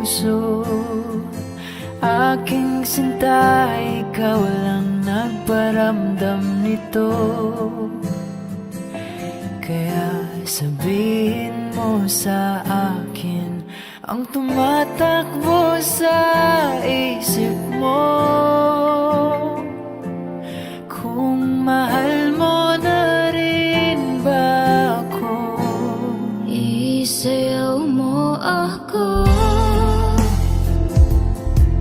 puso. Aking sinta, ikaw lang nagparamdam nito. Kaya sabihin mo sa akin ang tumatakbo sa isip mo. Kung mahal mo na rin ba ako? Isayaw mo ako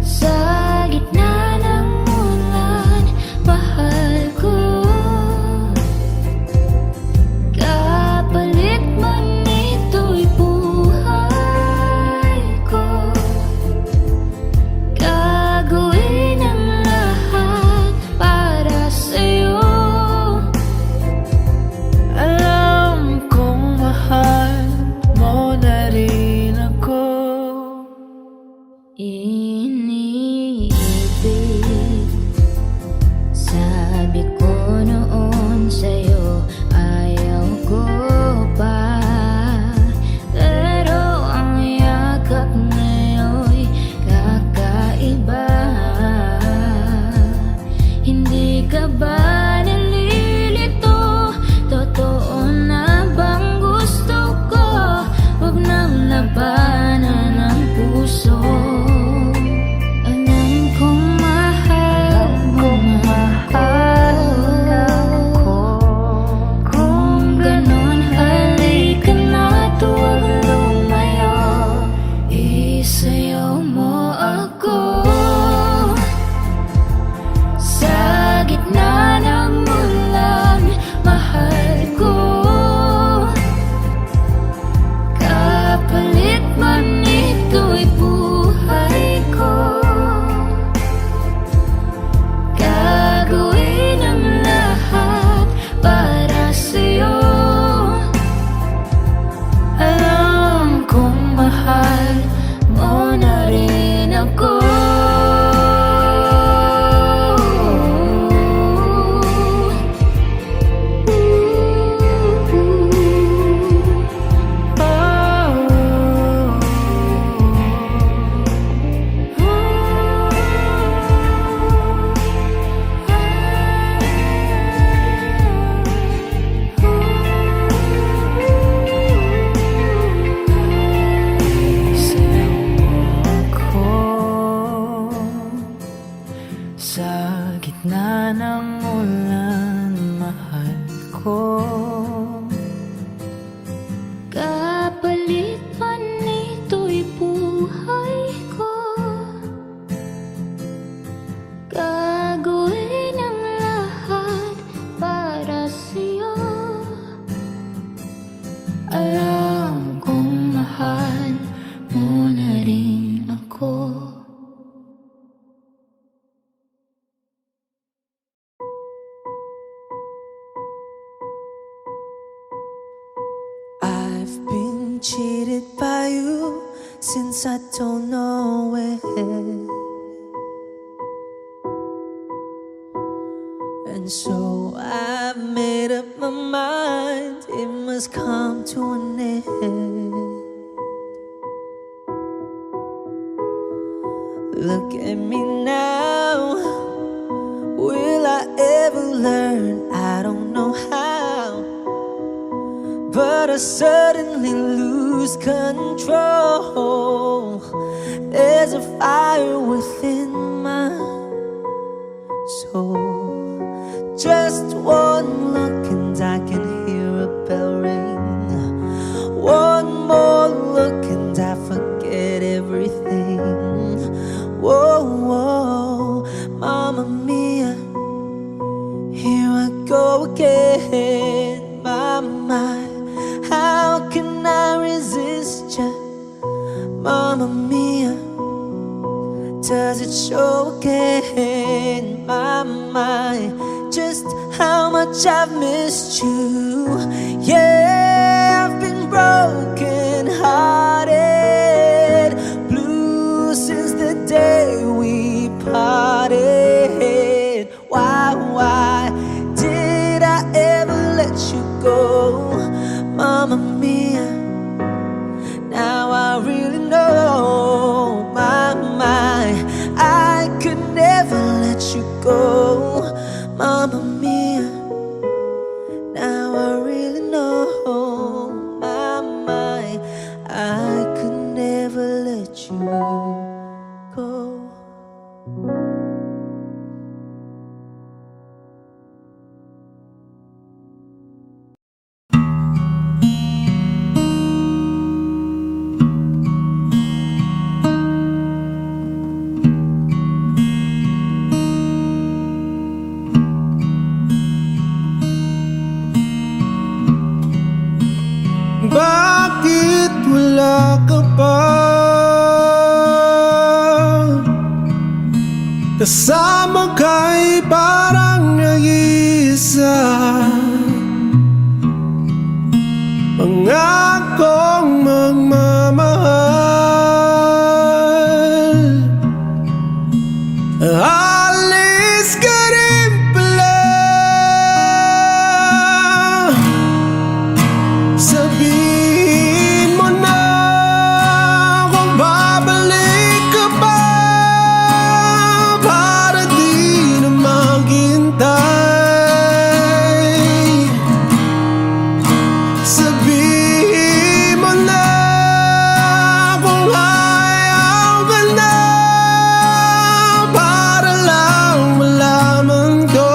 sa gitna ng ulan, mahal ko. Kapalit man ito'y buhay ko. Gagawin ang lahat para sa'yo. Alam kong mahal mo na rin ako. Iniibig, sabi ko noon sa'yo, ayaw ko pa. Pero ang yakap ngayon'y kakaiba. Hindi ka ba nalilito? Totoo na bang gusto ko? Huwag nang labanan ang puso. Alam kong mahal mo ako. Kung ganon, halika na't huwag lumayo. Isayaw mo ako sa gitna ng ulan, mahal ko. Kapalit man ito'y buhay ko. Gagawin ang lahat para sa'yo. Alam kong mahal mo na rin ako. Sa gitna ng ulan, mahal ko. Kapalit man ito'y buhay ko. Gagawin ang lahat para sa'yo. Alam kong mahal mo na rin ako. I've been cheated by you since I don't know when. And so I made up my mind, it must come to an end. Look at me now, will I ever learn? I don't know how, but I suddenly lose control. There's a fire within my soul. Just one look and I can hear a bell ring. One more look and I forget everything. Whoa, whoa, Mamma Mia, here I go again. My, how can I resist ya? Mamma Mia, does it show again? My, just how much I've missed you. Yeah, I've been broken hearted, blue since the day we parted. Why did I ever let you go? Mamma Mia, now I really know you go. Bakit wala ka pa kasama ka'y parang nag-iisa? Pangakong magmamahal, alis ka rin pala. Sabihin mo na kung babalik ka pa para di na maghintay. Sabihin mo na kung ayaw ka na para lang malaman ko.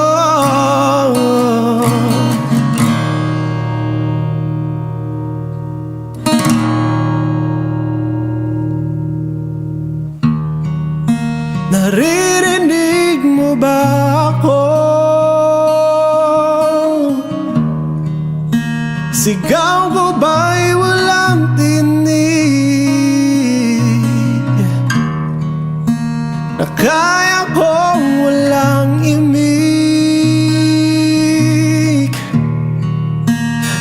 Naririnig mo ba ako? Sigaw ko ba'y walang tinig? Na kaya kong walang imig?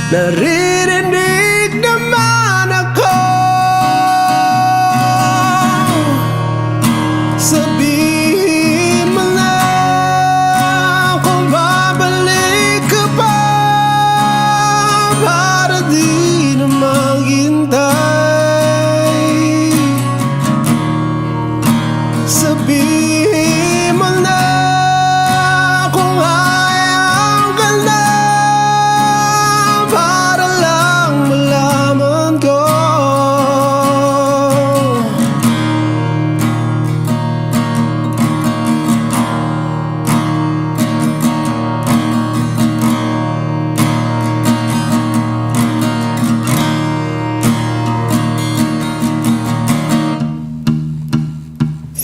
Naririnig naman ako. Sabihin mo na kung babalik ka pa para di na maghintay. Sabihin mo na kung ayaw ka na para lang malaman ko.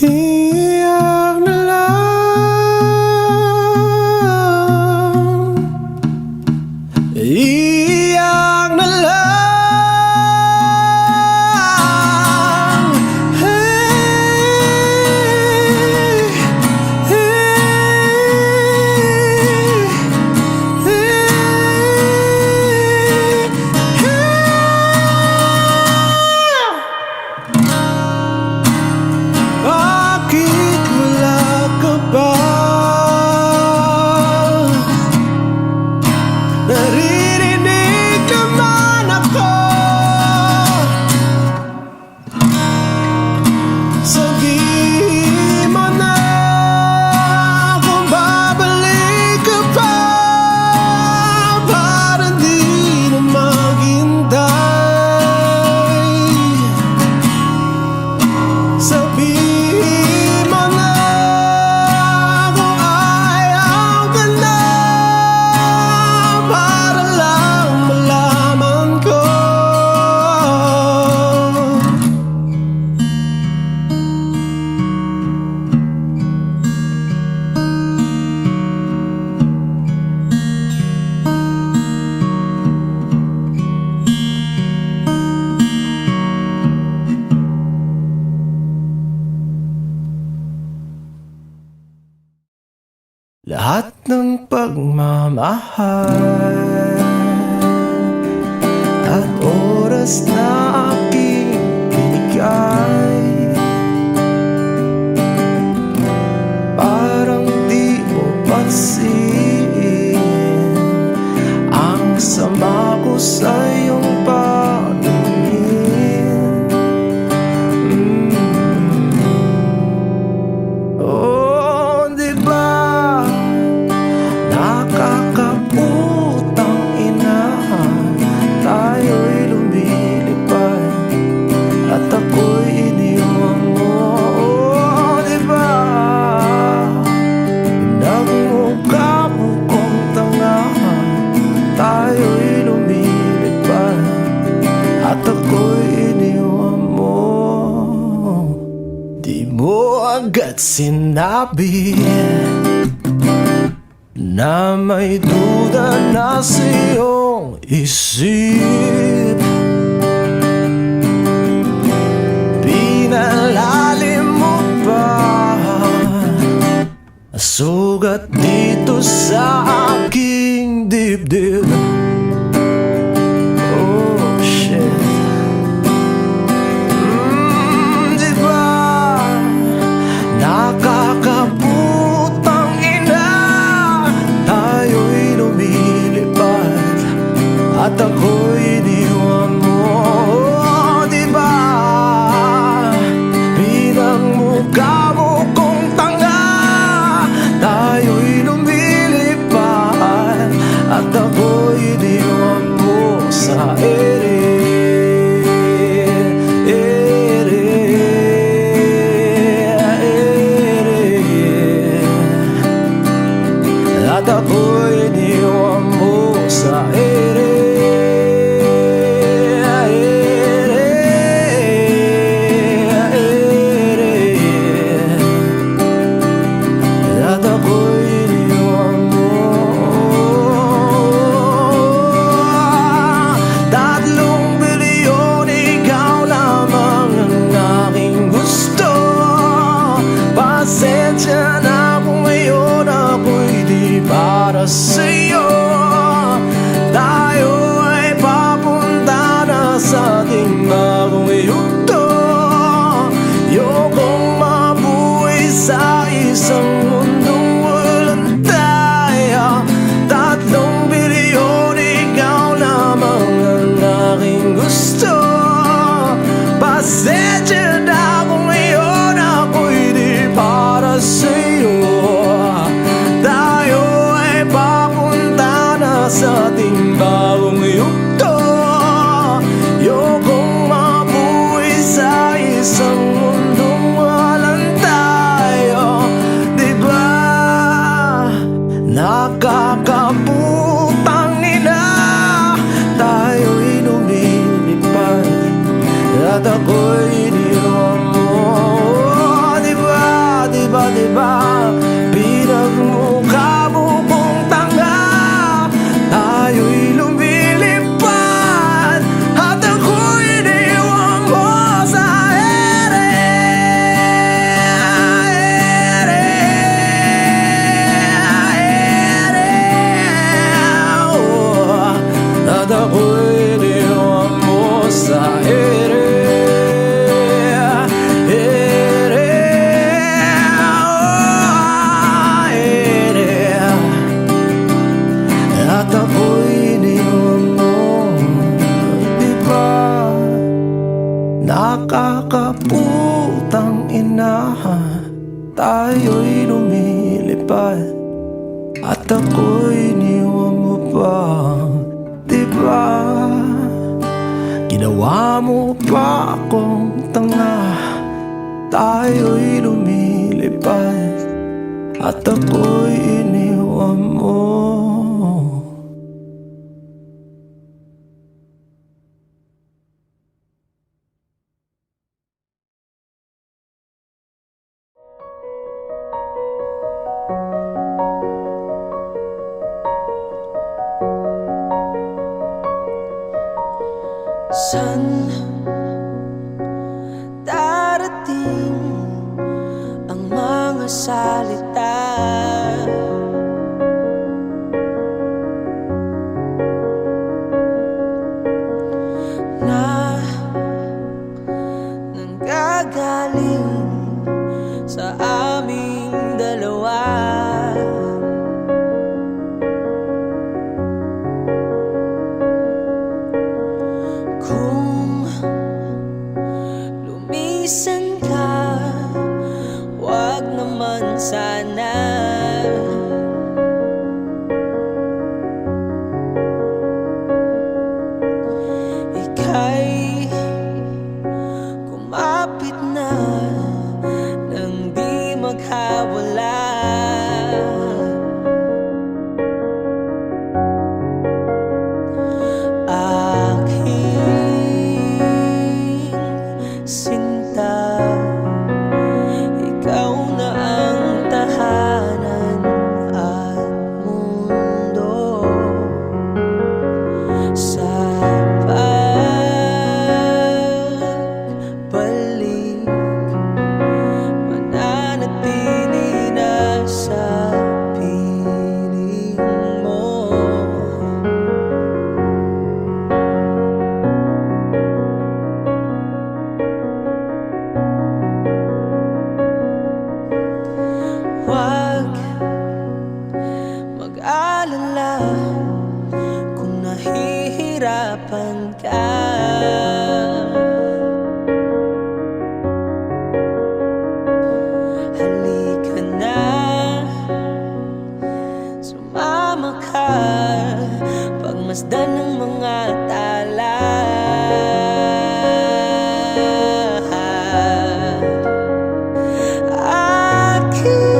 Iyak na lang, iyak na lang. Hey, bakit wala ka ba? Naririnig naman ako. Sabihin mo na kung babalik ka pa para di na maghintay. Sabihin mo na kung ayaw ka na para lang malaman ko. Lahat ng pagmamahal at oras na aking binigay, parang di mo pansin ang sama ko sa iyong paningin. Oh, di ba? Nakakaputang ina, tayo'y lumilipad agad sinabi na may duda na sa iyong isip. Pinalalim mo pa sugat dito sa aking dibdib. Oh shit. Diba nakakaputang ina, tayo'y lumilipad at ako'y iniwan mo. Oh, diba pinagmukha mo kong tanga, tayo'y lumilipad at ako'y iniwan mo sa ere. At ako'y iniwan mo sa ere. At ako'y iniwan mo. 3 bilyon, ikaw lamang ang aking gusto. Pasensya na kung ngayon ako'y di para sa'yo. Tayo ay papunta na sa ating bagong yugto. Ayokong mabuhay sa isang mundong walang tayo. 3 bilyon, ikaw lamang ang aking gusto. Pasensya na kung ngayon ako'y di para sa'yo. Tayo ay papunta na sa ating bagong yugto. Ayokong mabuhay sa isang mundong walang tayo. Diba nakakaputang ina, tayo'y lumilipad at ako'y iniwan mo. Diba, diba, diba pinagmukha mo kong tanga, tayo'y lumilipad at ako'y iniwan mo sa ere. Oh, at ako'y iniwan mo sa ere. At ako'y iniwan mo. Diba nakakaputang ina, tayo'y lumilipad at ako'y iniwan mo pa. Diba ginawa mo pa akong tanga, tayo'y lumilipad at ako'y iniwan mo. San darating ang mga salita na nanggagaling sa aming dalawa? Kung lumisan ka, wag naman sana. Ika'y kumapit na nang di maghawala. Aking sinta, ikaw halika na, sumama ka, pagmasdan ng mga tala. Aking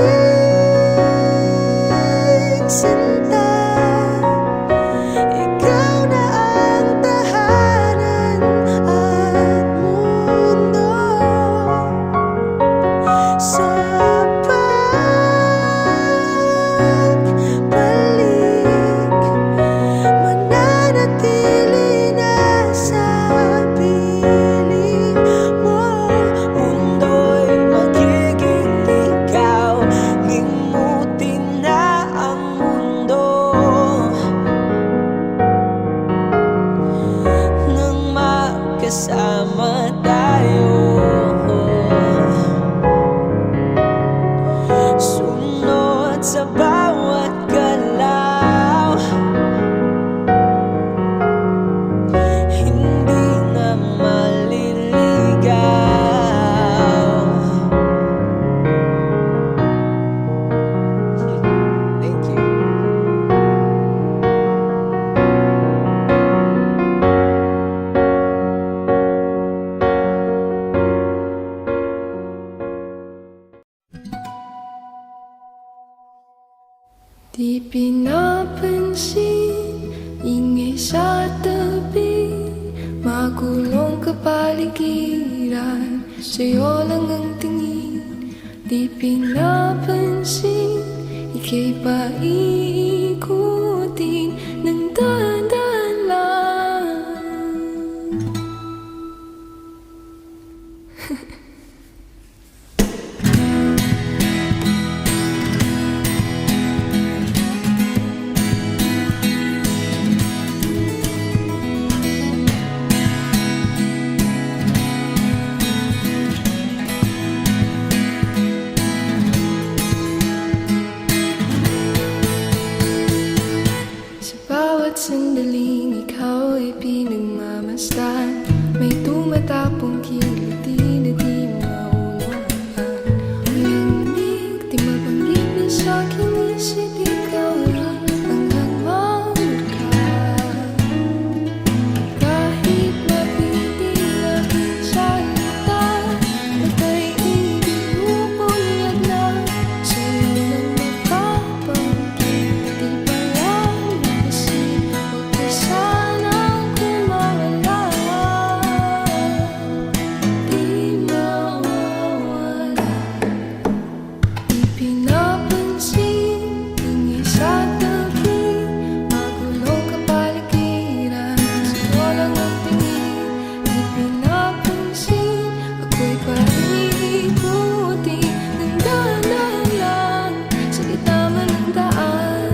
sinta, ikaw na ang tahanan at mundo. Sa pagbalik, mananatili na sa piling mo. Mundo'y magiging ikaw, limutin na ang mundo nang magkasama tayo. Sunod sa bawat galaw, hindi na maliligaw. Thank you. Di pinapansin, ingay sa tabi, magulong kapaligiran, sa'yo lang ang tingin. Di pinapansin, ika'y paikutin ng dahan-dahan lang. Sa bawat sandaling ikaw ay pinagmamasdan, may tumatapong kiliti na di maunawaan. Malamig, di mabanggit na sa'king isip, ikaw lang ang nagmamagkat. Kahit mabitin aking salita, ika'y ibinubunyag na sa'yo lang mapapanggit. Di pa lang napasin, huwag ka sanang kumawala. Di mawawala. Di pinapansin, ingay sa tabi, magulong kapaligiran, sa'yo lang ang tingin. Di pinapansin, ako'y paikutin ng dahan-dahan lang, sa gitna man ng daan.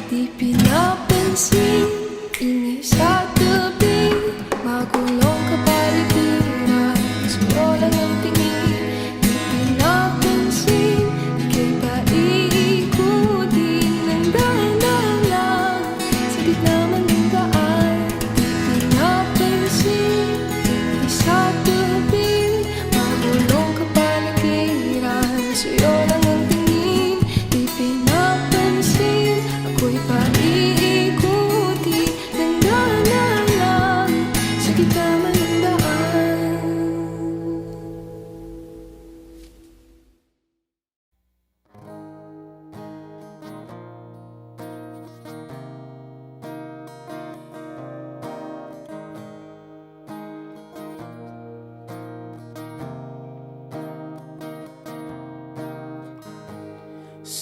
Di pinapansin, ingay sa tabi, magulong kapaligiran, sa'yo lang ang tingin. Di pinapansin, ika'y paikutin ng dahan-dahan lang, sa gitna man ng daan. Di pinapansin, ingay sa tabi, magulong kapaligiran, sa'yo lang ang tingin. Di pinapansin, ako'y paikutin ng dahan-dahan lang, sa gitna man ng daan.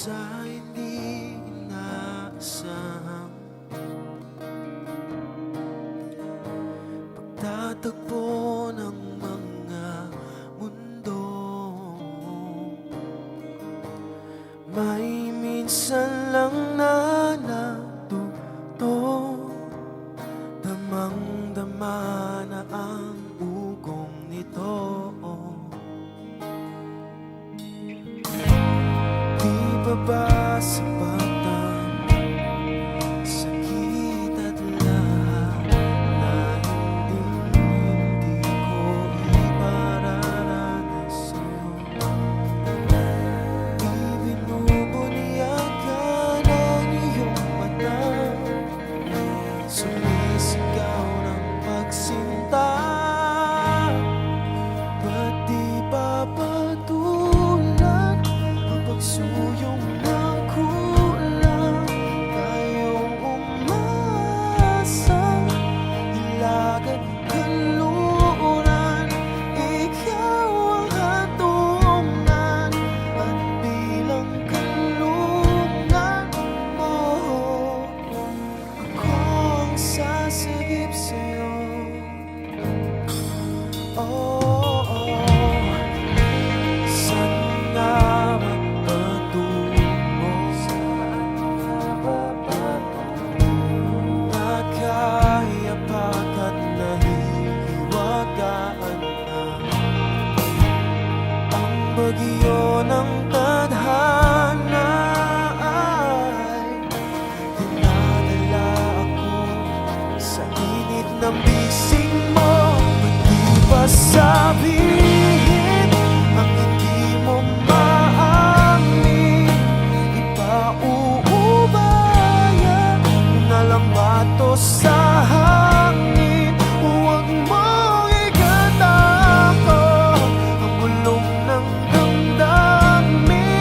sa hindi inaasahang pagtatagpo ng mga mundo. May minsan lang na natuto, damang-dama na ang ugong nito. Di ba ba sapatan sakit at lahat na hindi ko ipararanas sa'yo? Ibinubunyagan ang iyong mata, sumisigaw ng pagsinta. Ba't di pa patulan ang pagsuyong na kulang? Tayong umasa, ilagad kanluran. Ikaw ang hatungan at bilang kanlungan mo. Ako ang sasagip sa'yo. Oh, saan nga ba patungo? Nakayapak at nahihiwagaan na ang bagyo ng tadhana ay dinadala ako sa init ng bisig mo. Ba't di ba sabihin ang hindi mo maamin? Ipauubaya na lang ba to sa hangin? Huwag mong ikatako ang bulong ng damdamin.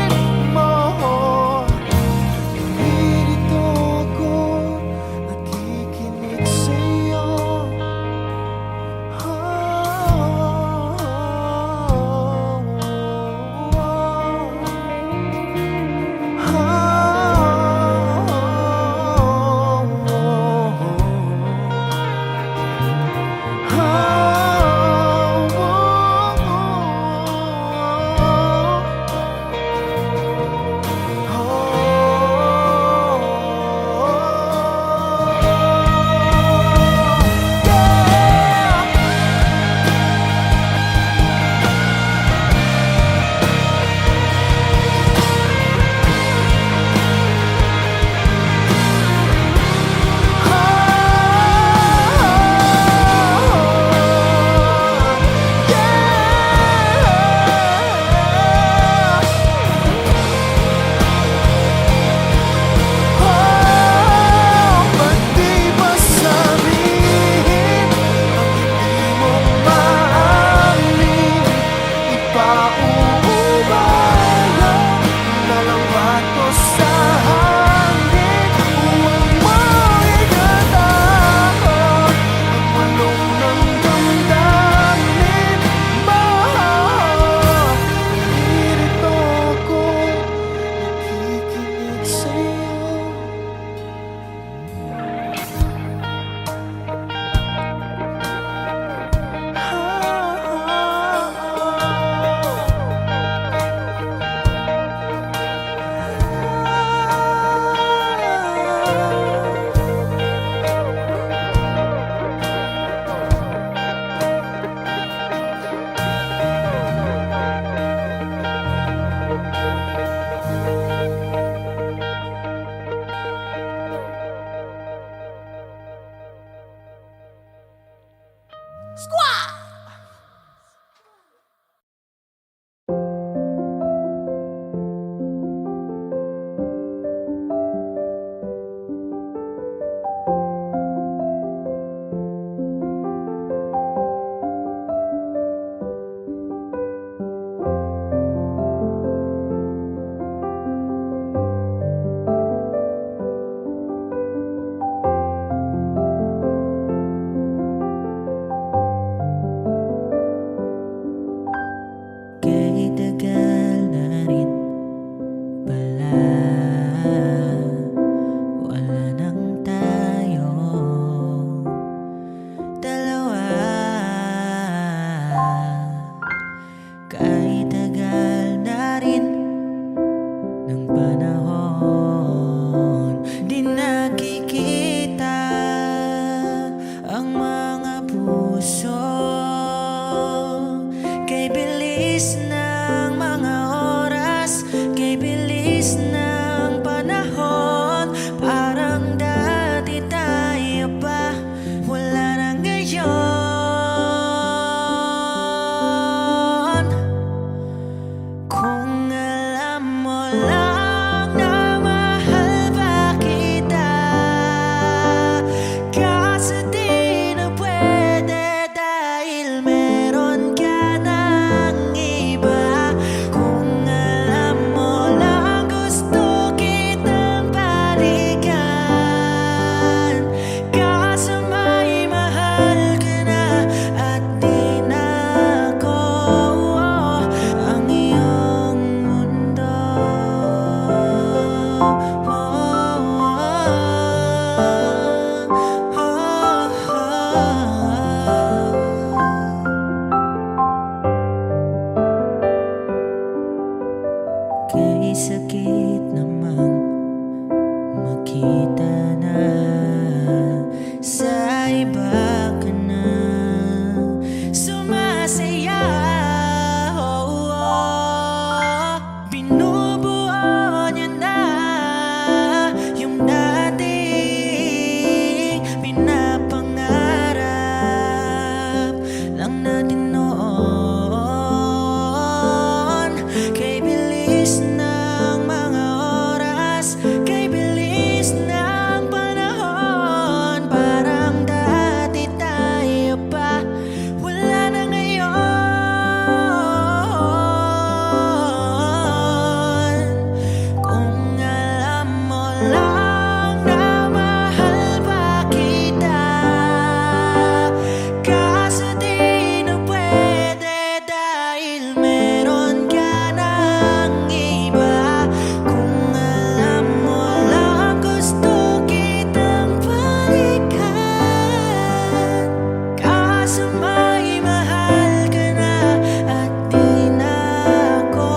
lang na mahal pa kita. Kaso di na pwede dahil meron ka ng iba. Kung alam mo lang gusto kitang balikan. Kaso may mahal ka na at di na ako ang iyong mundo. Kay sakit namang makita na sa iba ka na sumasaya. Binubuo niya na yung dating pinapangarap lang natin noon. Kay bilis ng mga oras, kay bilis ng panahon, parang dati tayo pa, wala na ngayon. Kung alam mo lang na mahal pa kita. Kaso di na pwede dahil meron ka ng iba. Kung alam mo lang gusto kitang balikan. Kaso may mahal ka na at di na ako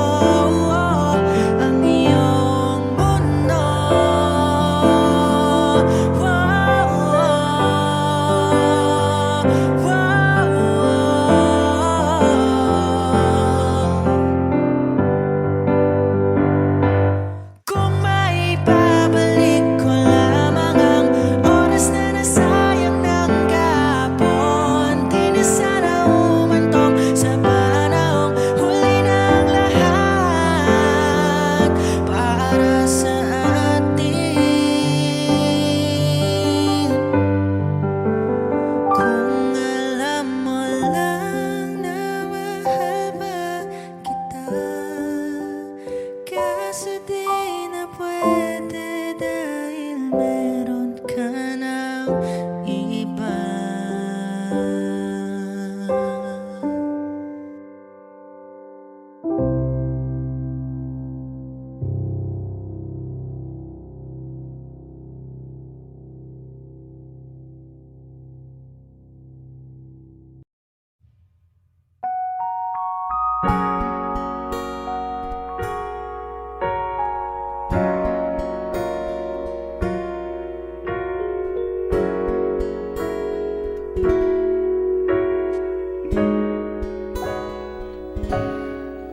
ang iyong mundo. Kung maibabalik ko lamang ang oras na nasayang ng kahapon, di na sana umantong sa panahong huli ng lahat para sa atin. Kung alam mo lang na mahal pa kita. Kaso di na pwede dahil meron ka ng iba.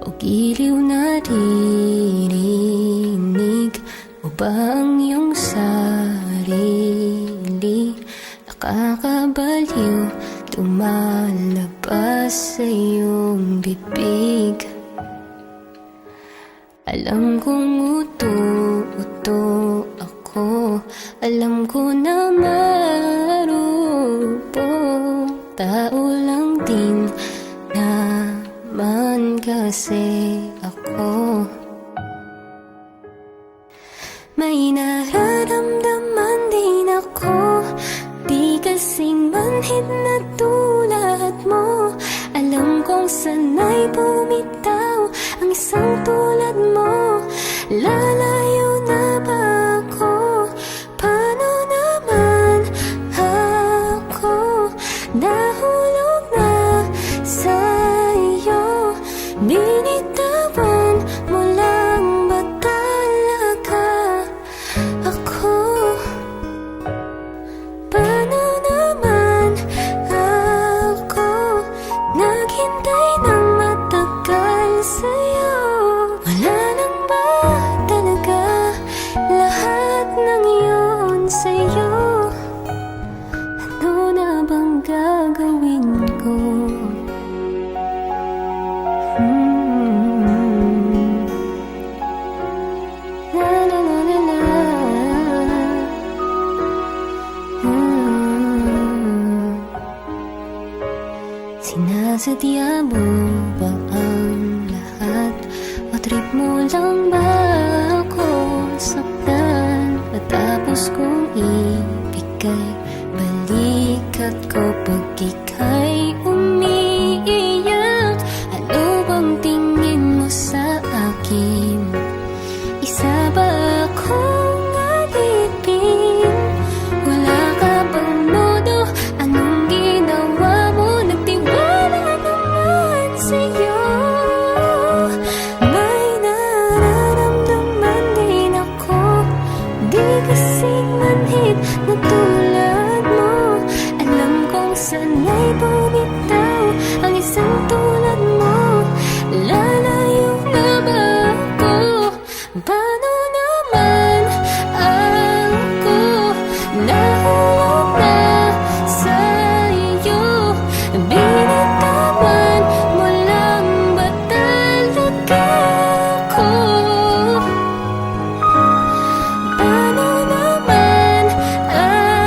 O giliw naririnig mo ba ang iyong sarili? Nakakabaliw, tumalabas sa iyong bibig. Alam kong uto-uto ako, alam ko na marupok. Tao lang din naman kasi ako. May nararamdaman din ako, di kasing manhid na tulad mo. Alam kong sanay bumitaw ang isang tulad mo. Lalayo na ba ako? Paano naman ako? Nahulog na sa iyo. Binitawan mo lang ba talaga ako? Paano naman ako naghintay ng matagal sa'yo? Wala nang ba talaga Sinadya mo ba ang lahat? O trip mo lang ba ako saktan? Matapos kong ibigay balikat ko pag ika'y umiiyak. Ano bang tingin mo sa akin? Isa ba akong alipin? Wala ka bang modo? Anong ginawa mo? Nagtiwala naman sa'yo. May nararamdaman din ako, di kasing manhid na tulad mo. Alam kong sana'y bumitaw ang isang tulad mo. Lalayo na ba ako? Paano naman ako nahulog na sa'yo? Binitawan mo lang ba talaga ako? Paano naman ako naghintay ng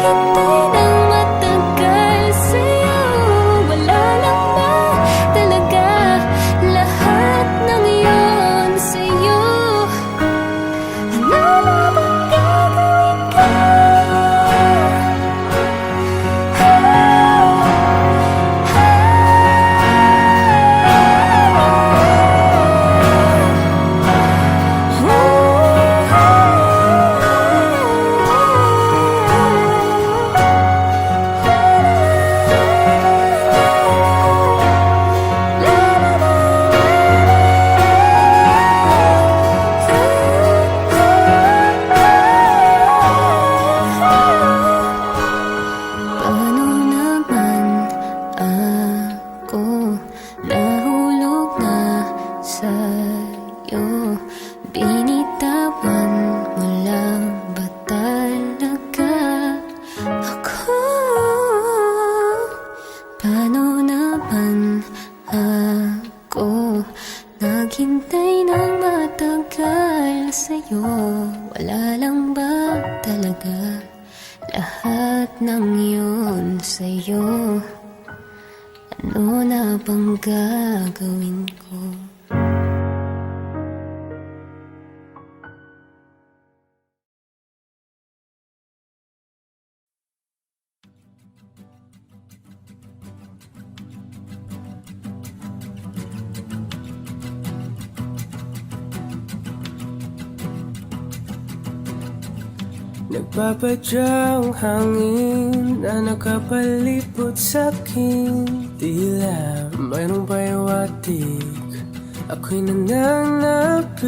matagal sa'yo? Wala lang ba talaga lahat ng iyon sa'yo? Ano na bang gagawin ko? Paano naman ako nahulog na sa'yo? Binitawan mo lang ba talaga ako? Paano naman ako naghintay ng matagal sa'yo? Wala lang ba talaga lahat ng yun sa'yo? Ano na bang gagawin ko? Nagpapadyang hangin na nakapalipot sa'kin. Tila mayroong payawatig, ako'y nananapit.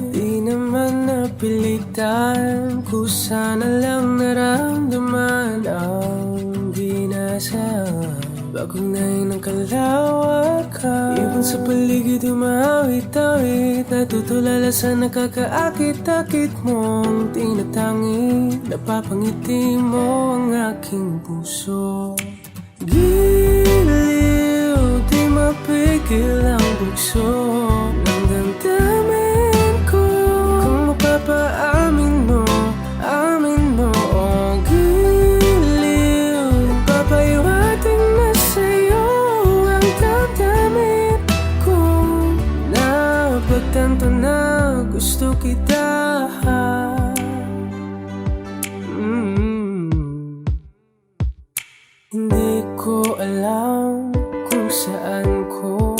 Di naman napilitan, kusana lang naramdaman ang ginasaan. Bagong nahin ng kalawakan, ibon sa paligid umawit-awit. Natutulala sa nakakaakit-akit mong tinatangi. Napapangiti mo ang aking puso. Giliw, di mapigil ang bugso ng damdamin ko. Kung mapapaamin mo, amin mo. Oh, giliw, papahiwatig na sa'yo ang damdamin ko. Napagtanto na gusto kita. Hindi ko alam kung saan ko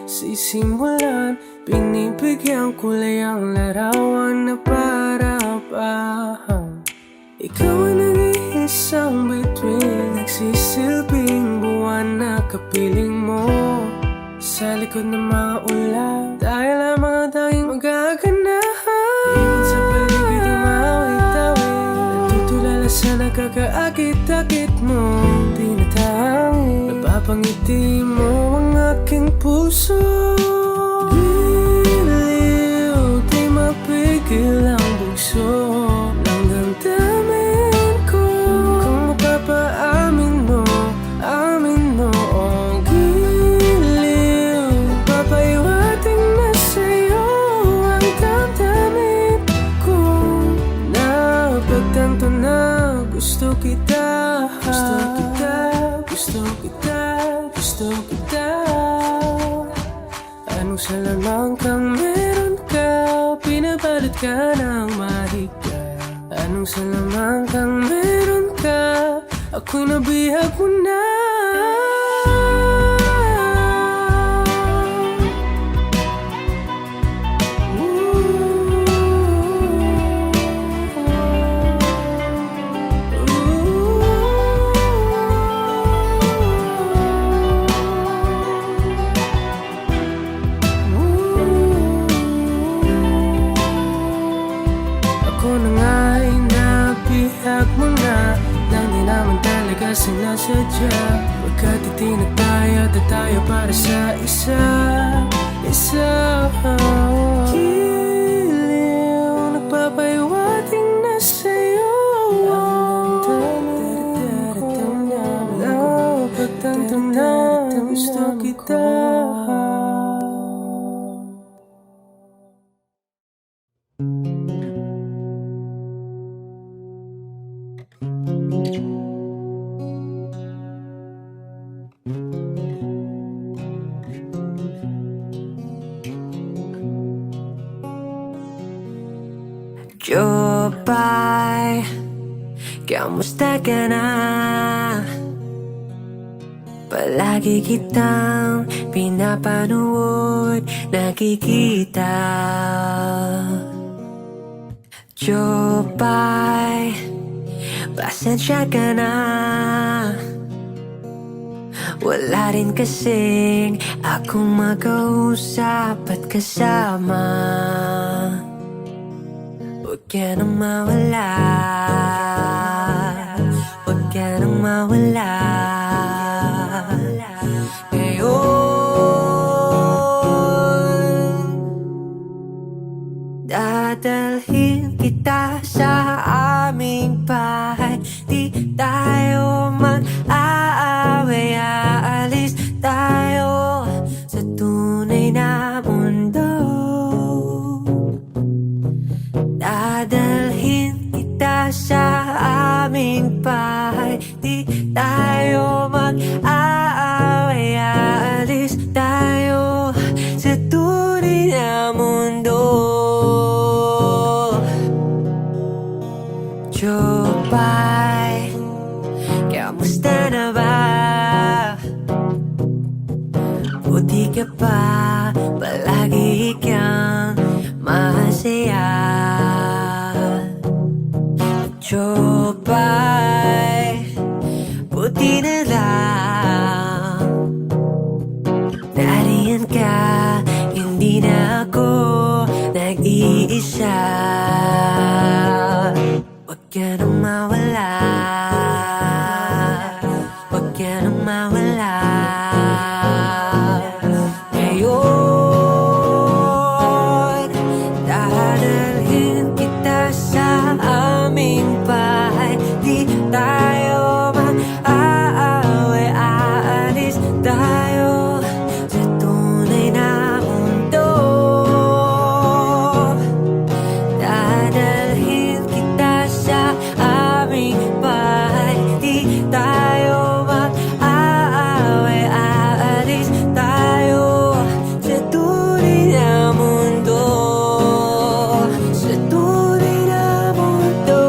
sisimulan. Binibigyan kulay ang larawan na para-pahan. Ikaw ang nag-iisang bituin, nagsisilbing buwan na kapiling mo. Sa likod ng mga ulap, dahil ang mga tanging magaganahan. Ibon sa paligid umawit-awit, natutulala sa nakakaakit-akit mo. Tinatangi, napapangiti mo ang aking puso. Giliw, di mapigil ang bugso ng damdamin ko. Kung mapapaamin mo, amin mo. Oh, giliw, papahiwatig na sa'yo ang damdamin ko. Napagtanto na gusto kita. Gusto kita, gusto kita. gusto kita. Anong salamang kang meron ka, pinabalot ka ng mahika. Anong salamang kang meron ka, ako'y nabihag mo na. Ako na nga'y nabihag mo na, na di naman talaga sinasadya. Magkatitinag tayo at tayo para sa isa't isa. Giliw, nagpapahiwating na sa'yo. Napagtanto na gusto kita. Jopay, kamusta ka na? Palagi kitang pinapanood, nakikita. Jopay, pasensya ka na. Wala rin kasing akong makausap at kasama. Huwag ka nang mawala, huwag ka nang mawala. Ngayon, dadalhin kita sa aming bahay. Di tayo mag-aaway, aalis tayo sa tunay na mundo. Dadalhin kita sa aming bahay. Di tayo mag-aaway, aalis tayo sa tunay na mundo. Jopay, kamusta na ba? Buti ka pa, palagi kang masaya. Jopay, buti na lang nariyan ka, hindi na ako nag-iisa. Huwag ka nang mawala, huwag ka nang mawala. Ngayon, dadalhin kita sa aming bahay. Di tayo mag-aaway, aalis tayo sa tunay na mundo. Dadalhin kita sa aming bahay. Di tayo mag-aaway, aalis tayo sa tunay na mundo. Sa tunay na mundo.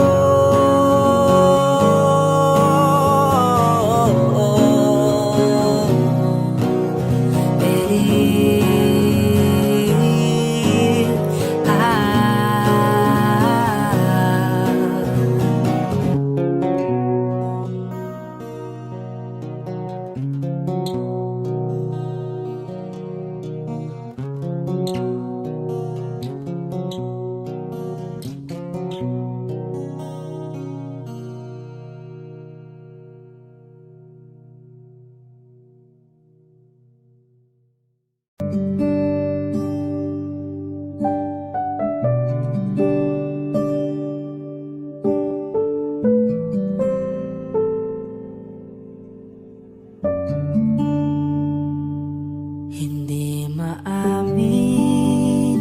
Hindi maamin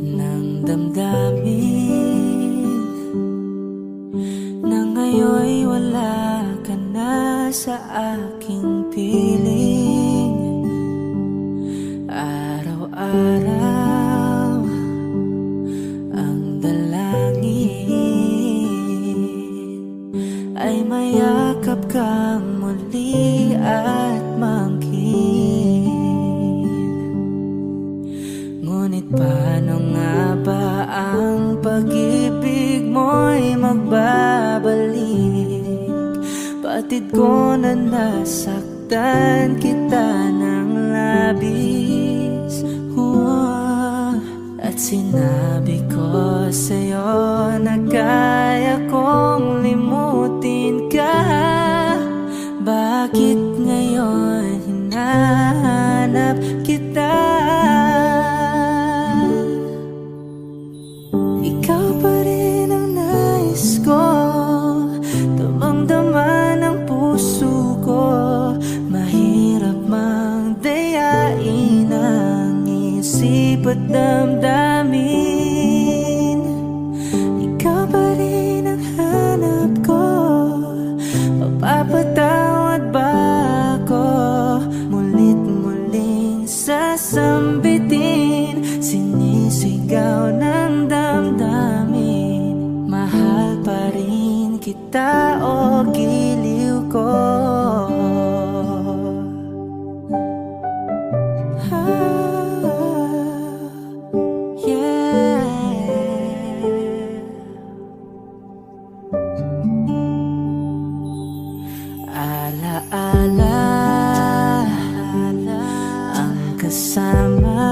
ng damdamin na ngayon'y wala ka na sa aking piling. araw-araw ang dalangin ay mayakap kang muli at mangkin. Ngunit paano nga ba ang pag-ibig mo'y magbabalik? Batid ko na nasaktan kita ng labis. At sinabi ko sa'yo na kaya kong limutin ka. Bakit ngayon hinahanap kita? Ikaw pa rin ang nais ko, damang-dama ng puso ko. Mahirap mang dayain ang isip at damdamin. Ikaw pa rin ang hanap ko, mapapatawad ba ako? Mulit-muling sasambitin, sinisigaw ng damdamin. Mahal pa rin kita o giliw ko? Alaala ang kasama,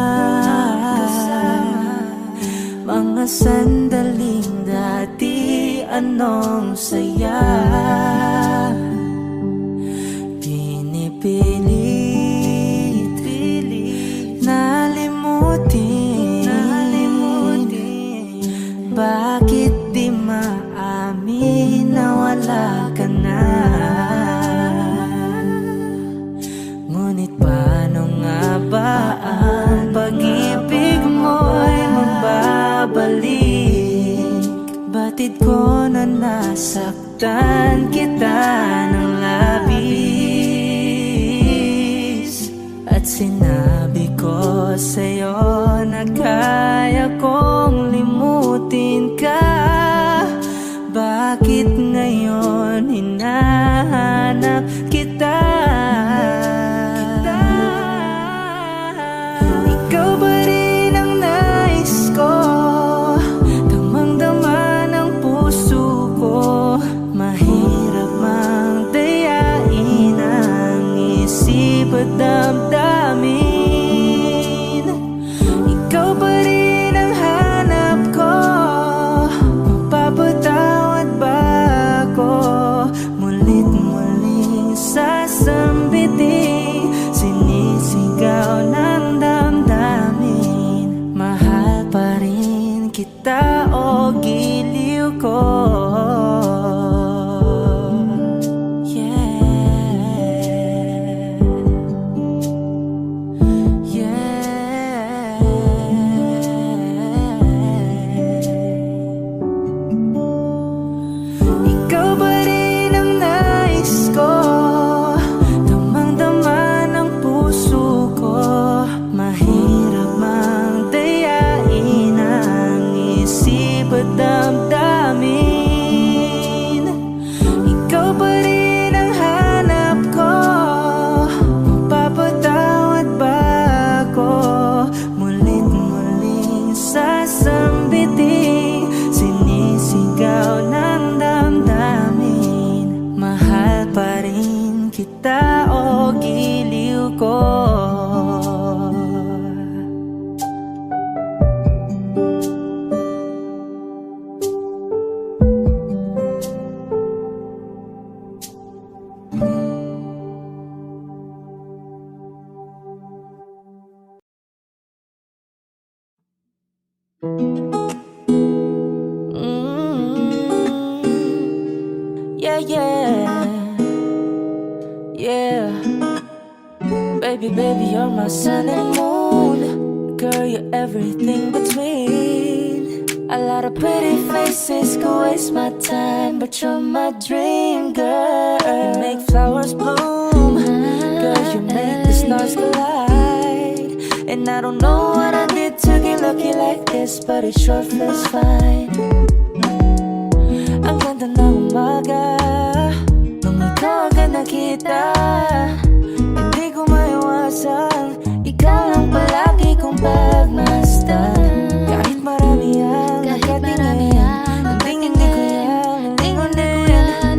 mga sandaling dati anong saya. Pinipilit nalimutin. Bakit di maamin na wala ka na? Ngunit paano nga ba ang pag-ibig mo'y magbabalik? Batid ko na nasaktan kita ng labis. At sinabi ko sa'yo na kaya kong limutin ka. Bakit ngayon hinahanap kita? Ikaw ba rin ang nais ko, damang-dama ng puso ko. Mahirap mang dayain ang isip at damdamin. Ikaw ba rin ang hanap ko, mapapatawad ba ako? Mulit-muling sasambitin, sinisigaw ng damdamin. Mahal pa rin kita o giliw ko? Ikaw ba rin ang nais ko, damang-dama ng puso ko. Mahirap mang dayain ang isip at damdamin. Ikaw ba rin ang hanap ko, mapapatawad ba ako? Mulit-muling sasambitin, sinisigaw ng damdamin. Mahal pa rin kita o giliw ko? Yeah, yeah, yeah. Baby, baby, you're my sun and moon. Girl, you're everything between. A lot of pretty faces could waste my time, but you're my dream girl. You make flowers bloom. Girl, you make the stars collide. And I don't know what I did to get lucky like this, but it sure feels fine. Ang ganda ng umaga nung ikaw agad nakita. Hindi ko maiwasan, ikaw lang palagi kong pagmasdan. Kahit marami ang nakatingin, hindi ko yan.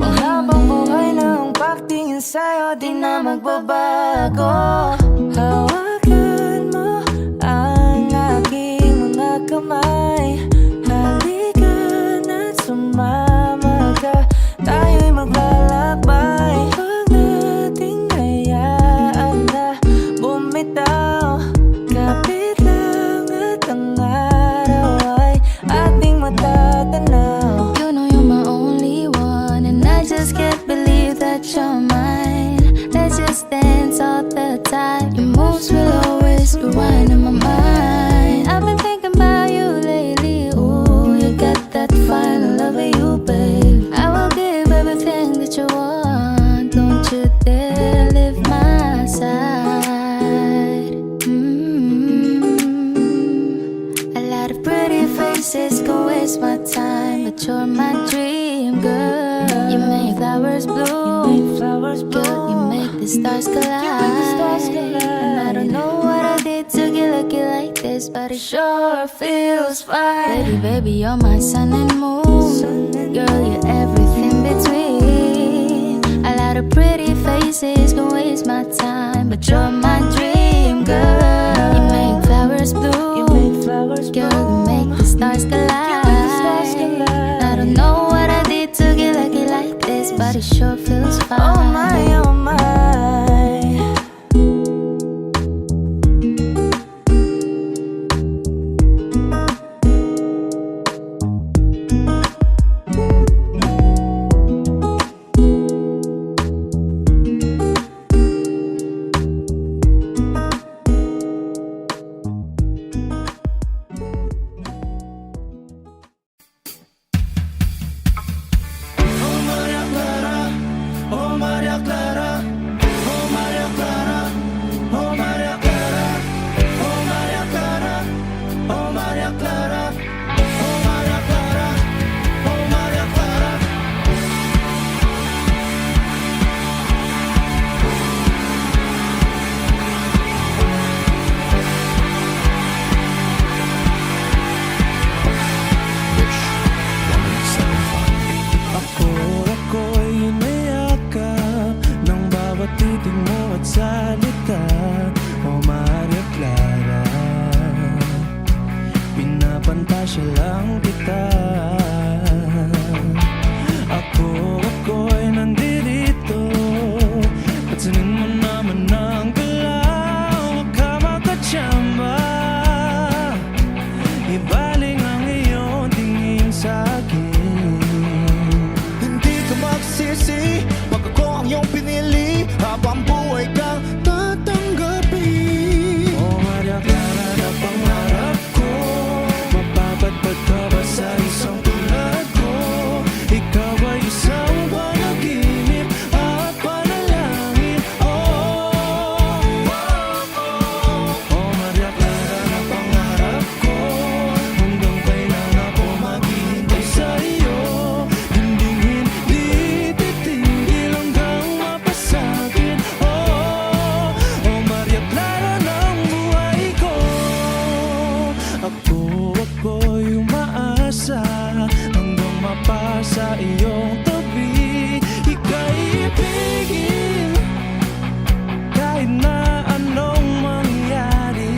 Mahabang buhay na ang pagtingin sa'yo, di na magbabago. Hawakan mo ang aking mga kamay. Halika na't sumama ka, tayo'y maglalakbay. Huwag nating hayaan na bumitaw. Kapit lang at ang araw ay ating matatanaw. You know you're my only one, and I just can't believe that you're mine. Let's just dance all the time. Your moves will always rewind in my mind. I've been thinking about you lately. Ooh, you got that fine love of you, babe. I will give everything that you want. Don't you dare leave my side. A lot of pretty faces can waste my time, but you're my dream girl. You make flowers bloom, girl, you make the stars collide. And I don't know what I did to get lucky like this, but it sure feels fine. Baby, baby, you're my sun and moon. Girl, you're everything between. A lot of pretty faces can waste my time, but you're my dream girl. You make flowers bloom, girl, you make the stars collide. I don't know what I did to get lucky like this, but it sure feels fine. Oh my, oh my. Ako'y inayakap ng bawat titig mo at salita. O Maria Clara, pinapantasya lang kita. Ako'y nandirito, pansinin mo naman ang galaw. Huwag ka magkatsamba, ibaling ang iyong tingin sa'kin. Hindi ka magsisi pag ako ang iyong pinili. Habang buhay kang tatanggapin. O Maria Clara na pangarap ko, mapapadpad ka ba sa isang tulad ko? Ikaw ay isang panaginip at panalangin. O Maria Clara na pangarap ko, hanggang kailan ako maghihintay sa iyo. Hindi titigil hanggang mapasagin. O Maria Clara ng buhay ko. Ako'y umaasa hanggang mapasa iyong tabi. Ika'y ibigin kahit na anong mangyari.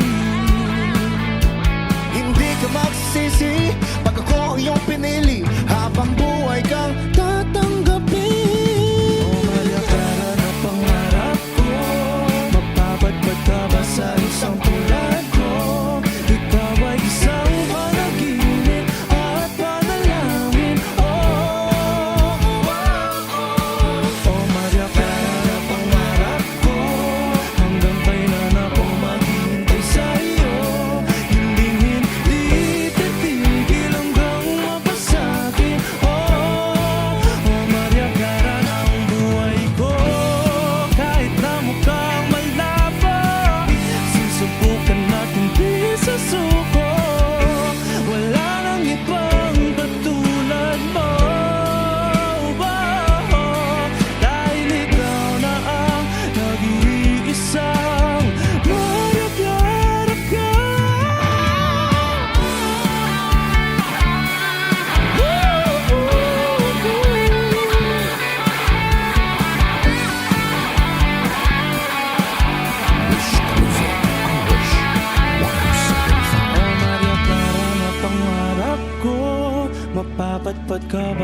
Hindi ka magsisi pag ako ang iyong pinili. Habang buhay kang tatanggapin. O Maria Clara na pangarap ko, mapapadpad ka ba sa isang tulad ko? Ikaw ay isang panaginip at panalangin.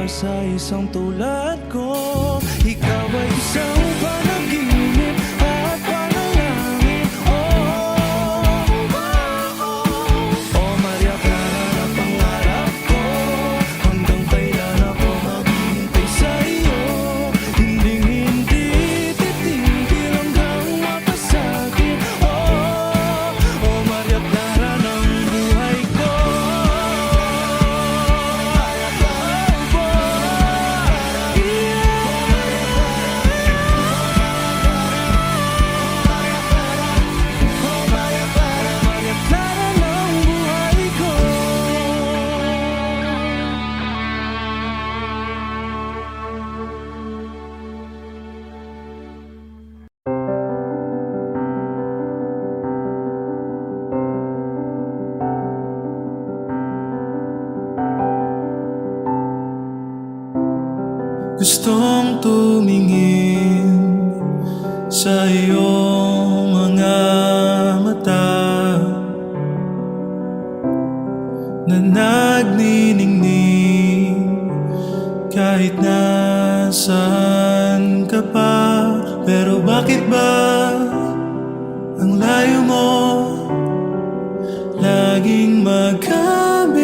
para sa isang tulad ko. Ikaw ay isang panaginip at panalangin. Oh Maria Clara na pangarap ko. Hanggang kailan ako maghihintay sa'yo. Hindi titigil hanggang mapasakit. Oh Maria Clara ng buhay ko. Maria Clara ng buhay ko. Gustong tumingin sa iyong mga mata na nagniningning kahit nasaan ka pa. Pero bakit ba ang layo mo? Laging magkabilang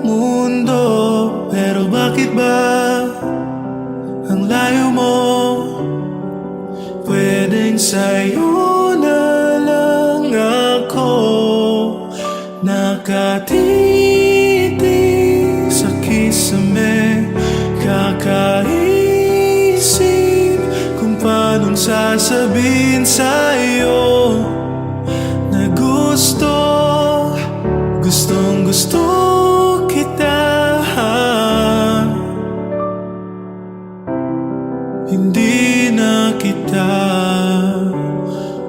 mundo. Pero bakit ba ang layo mo? Pwedeng sa'yo na lang ako nakatitig sa kisame. Kakaisip kung paano sasabihin sa'yo na gustong gusto kita. Hindi na kita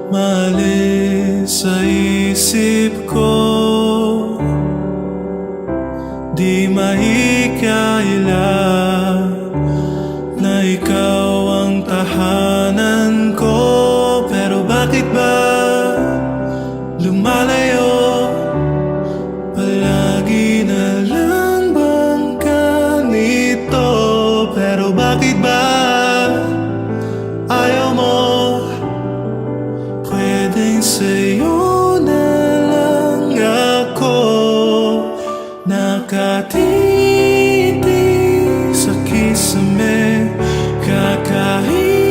maalis sa isip ko. Di mahikaila na ikaw ang tahanan ko. Pero bakit ba lumalayo? Palagi na lang bang ganito? Pero bakit ba ayaw mo? Pwedeng sa'yo na lang ako nakatitig sa kisame. Kakaisip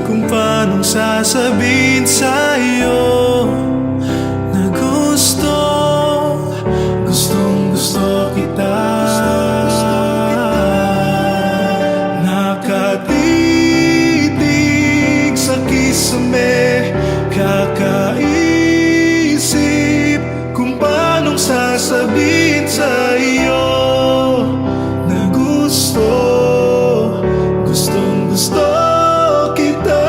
kung paano sasabihin sa'yo na gustong gusto kita. Nakatitig sa kisame. Kakaisip kung paano sasabihin sa'yo na gustong gusto kita.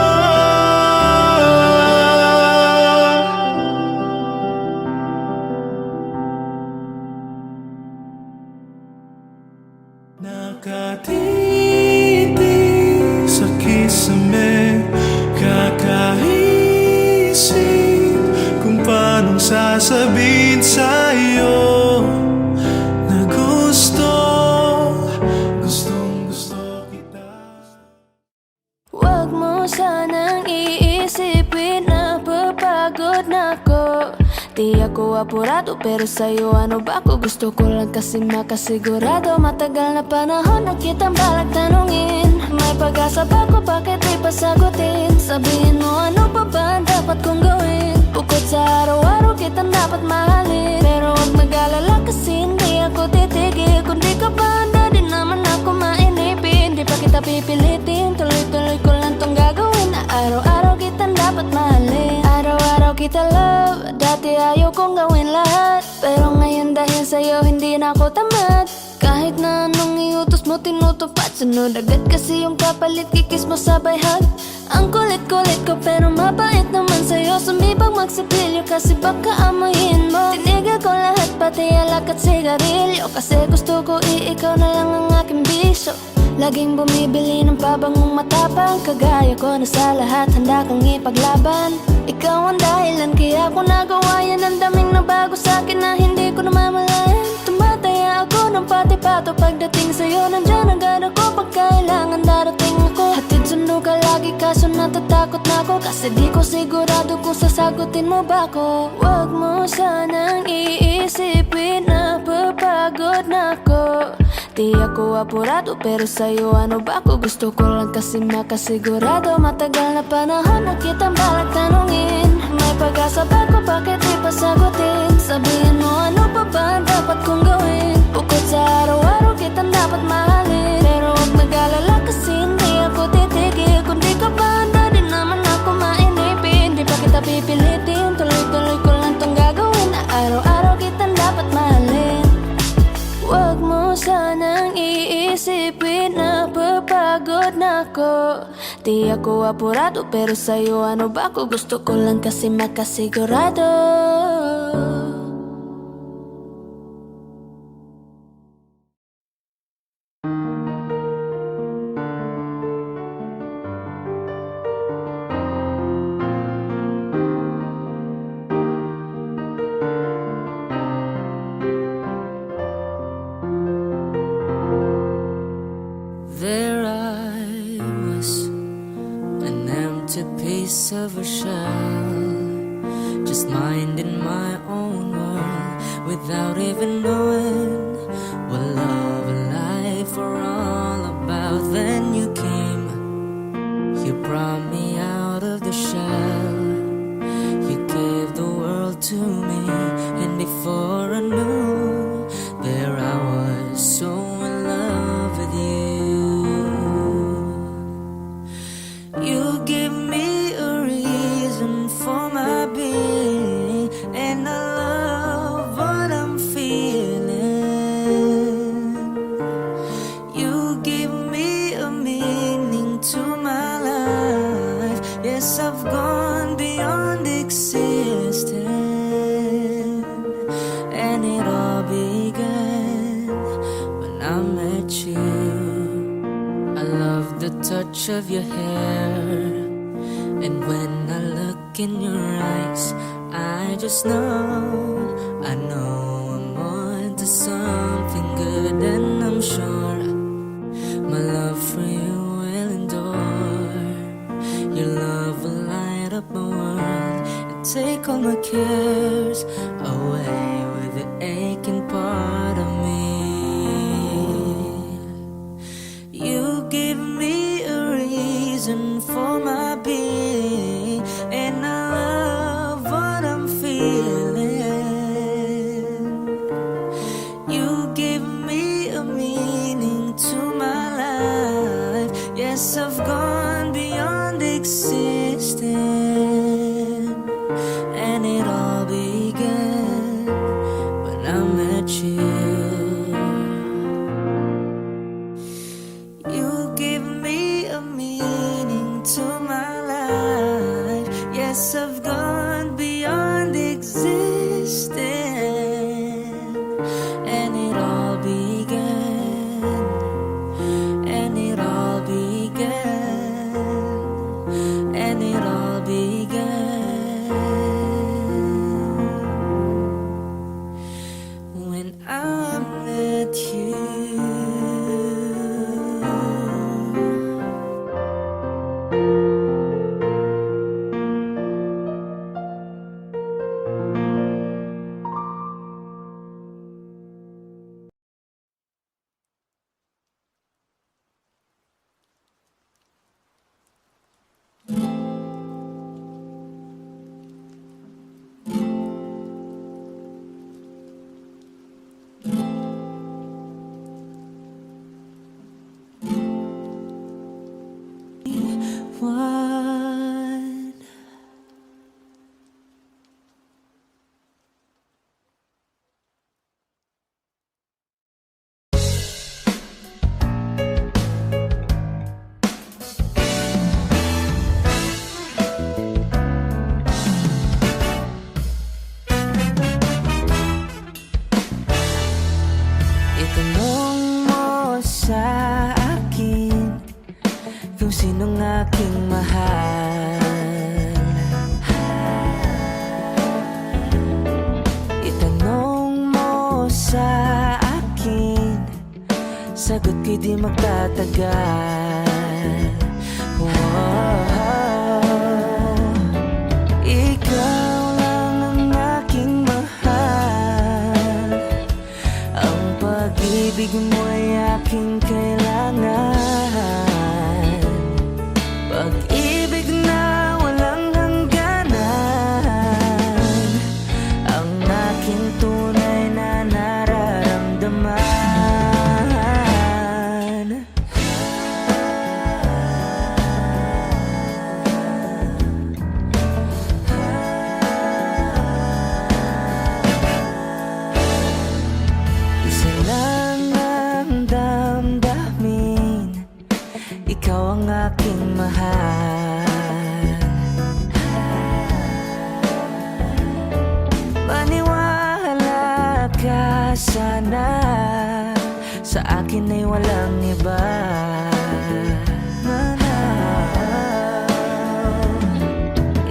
Nakatitig sa kisame. Kakaisip kung paano sasabihin sa'yo na gustong gusto kita. Huwag mo sanang iisipin na papagod na ako. Di ako apurado pero sa'yo ano ba ako? Gusto ko lang kasi makasigurado. Matagal na panahon na kitang balak tanungin. May pag-asa ba ko? Bakit di pa sagutin? Sabihin mo ano pa ba ang dapat kong gawin? Bukod sa araw-araw kitang dapat mahalin. Pero huwag mag-alala kasi hindi ako titigil. Kung di ka ba handa di naman ako mainipin. Di pa kita pipilitin, tuloy-tuloy ko lang tong gagawin. Na araw-araw kitang dapat mahalin. Araw-araw kita love. Dati ayaw kong gawin lahat, pero ngayon dahil sa'yo hindi na ako tamad. Kahit na anong iutos mo tinutupad. Sunod agad kasi yung kapalit, kikis mo sabay hug. Ang kulit-kulit ko pero mabait naman sa'yo. Sumibang magsipilyo kasi baka amoyin mo. Tinigil ko lahat pati alak at sigarilyo, kasi gusto ko ikaw na lang ang aking bisyo. Laging bumibili ng pabangong matapang. Kagaya ko na sa lahat handa kang ipaglaban. Ikaw ang dahilan kaya ako nagawa yan. Ang daming nabago sa'kin na hindi ko namamalayan. Tumataya ako ng pati-pato. Pagdating sa'yo, nandyan ang gana ko. Pag kailangan darating ako. Hatid sundo ka lagi, kaso natatakot na ako. Kasi di ko sigurado kung sasagutin mo ba ko. Huwag mo sanang iisipin na papagod na ako. Di ako apurado, pero sa'yo ano ba ako? Gusto ko lang kasi makasigurado. Matagal na panahon na kitang balak tanungin. May pag-asa ba ko, bakit di pa sagutin? Sabihin mo ano pa ba ang dapat kong gawin? Bukod sa araw-araw kitang dapat mahalin. Pero huwag mag-alala kasi hindi ako titigil. Kung di ka pa handa, di naman ako mainipin. Di pa kita pipilitin, tuloy-tuloy ko lang tong gagawin. Na araw-araw kitang dapat mahalin. Huwag mo sanang iisipin na papagod na ako. Di ako apurado, pero sa'yo ano ba ako? Gusto ko lang kasi makasigurado. There I was, an empty piece of a shell, just minding my own world without even knowing what love and life were all about. Then you came, you brought me out of the shell, you gave the world to me, and before I knew, there I was, so in love with you. You give me a reason for my being, and I love what I'm feeling. You give me a meaning to my life. Yes, I've gone beyond existing, and it all began when I met you. I love the touch of your hair, and when I look in your eyes, I just know, I know I'm on to something good, and I'm sure my love for you will endure. Your love will light up my world and take all my cares away with the aching part of me. You give me a reason for my being, and I love what I'm feeling. You give me a meaning to my life. Yes, I've gone beyond existing, and it all began when I met you. You give me a meaning to my life. Yes, I've gone beyond existing, and it all began, and it all began, and it all began when I met you. One. Itanong mo sa akin kung sinong aking mahal. sagot ko'y di magtatagal. Ikaw lang ang aking mahal, ang pag-ibig mo'y aking kailangan. Pag-ibig na walang hangganan, ang aking tunay na nararamdaman. Isa lang ang damdamin, ikaw ang aking mahal. Maniwala ka sana, sa akin ay walang iba.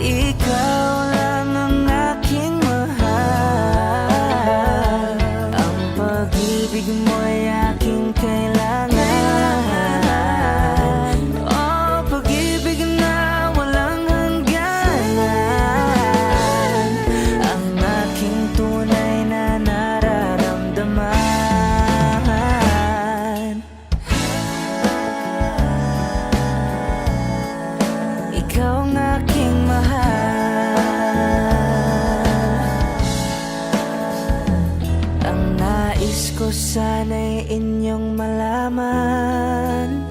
Ikaw lang ang aking mahal, ang pag-ibig mo'y aking kailangan. Oh, pag-ibig na walang hangganan, ang aking tunay na nararamdaman. Ikaw ang aking mahal, ang nais ko sana'y inyong malaman.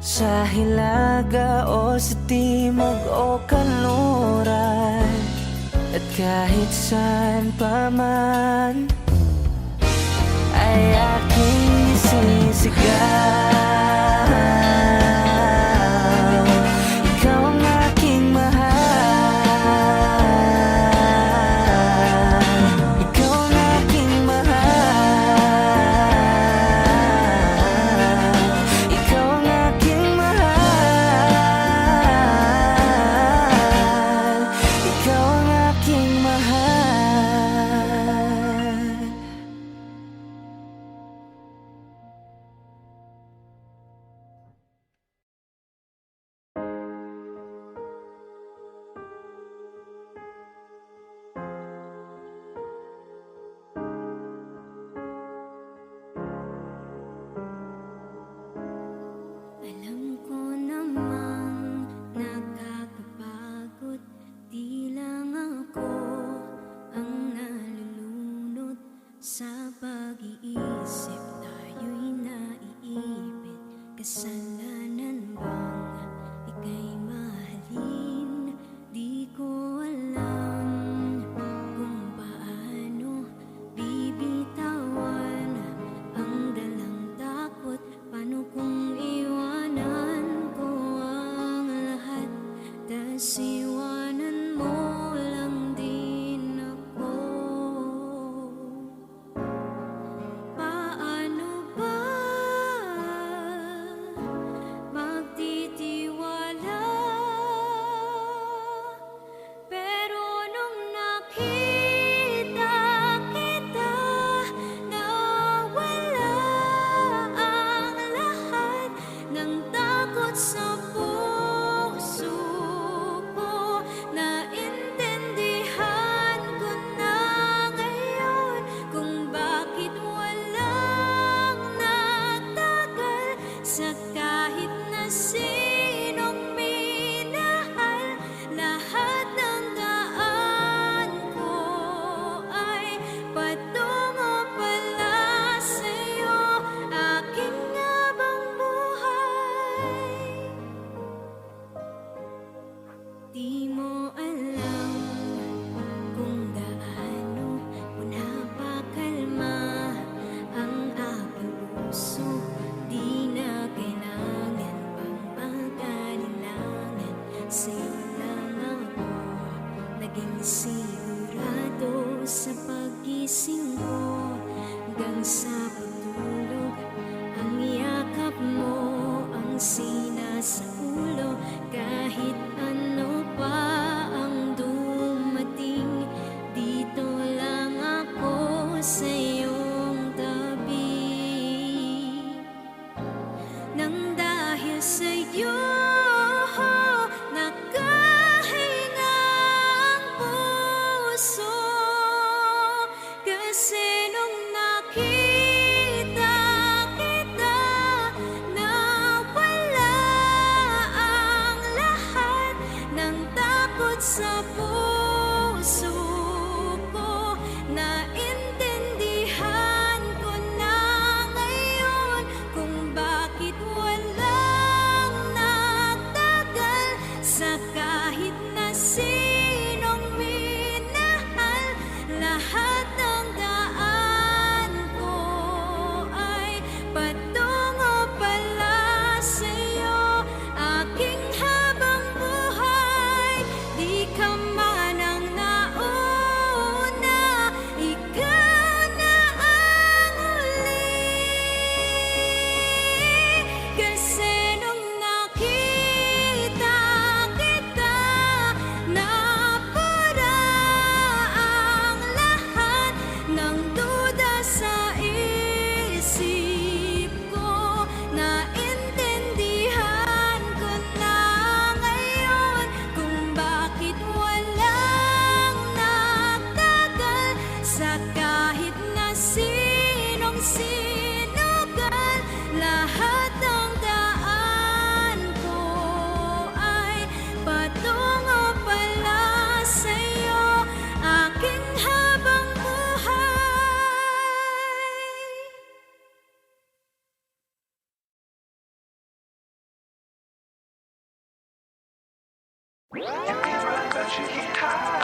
Sa hilaga o sa timog o kanluran, at kahit saan pa man, ay aking isisigaw. Ikaw ang aking mahal, ikaw ang aking mahal, ikaw ang aking mahal, ikaw ang aking mahal. Alam ko namang nakakapagod, di lang ako ang nalulunod sa pag-iisip. Tayo'y naiibig, kasalanan bang ika'y mahalin? Di ko alam kung paano bibitawan ang dalang takot. Paano kung iwanan ko ang lahat, tas iwanan mo lang din ako? Paano ba magtitiwala? Pero nung nakita kita, nawala ang lahat ng takot sa puso ko. Naintindihan ko na ngayon kung bakit walang nagtagal sa kahit na sinong minahal. Lahat ng daan ko ay patungo pala sa'yo, aking habang buhay. Di mo alam kung gaano ko napakalma ang aking puso. Di na kailangan pang pag-alinlangan, sa'yo lang ako naging sigurado. Sa pag-gising ko hanggang sa pagtulog, ang yakap mo ang sinasa ulo. Kahit ano pa ang dumating, dito lang ako sa iyong tabi. Kasi nung nakita kita, nawala ang lahat ng takot sa puso ko. Naintindihan ko na ngayon kung bakit walang nagtagal sa kahit na sinong minahal. Lahat ng daan ko ay patungo pala sa'yo. Aking habang buhay, di ka man ang nauna, ikaw na ang huli. Kasi nung nakita kita, napura ang lahat ng duda sa isip ko. Naintindihan ko na ngayon kung bakit walang nagtagal sa kahit na sinong sinugal. Lahat ng daan ko ay patungo pala sa'yo. Aking habang buhay. You can run, but you can't hide.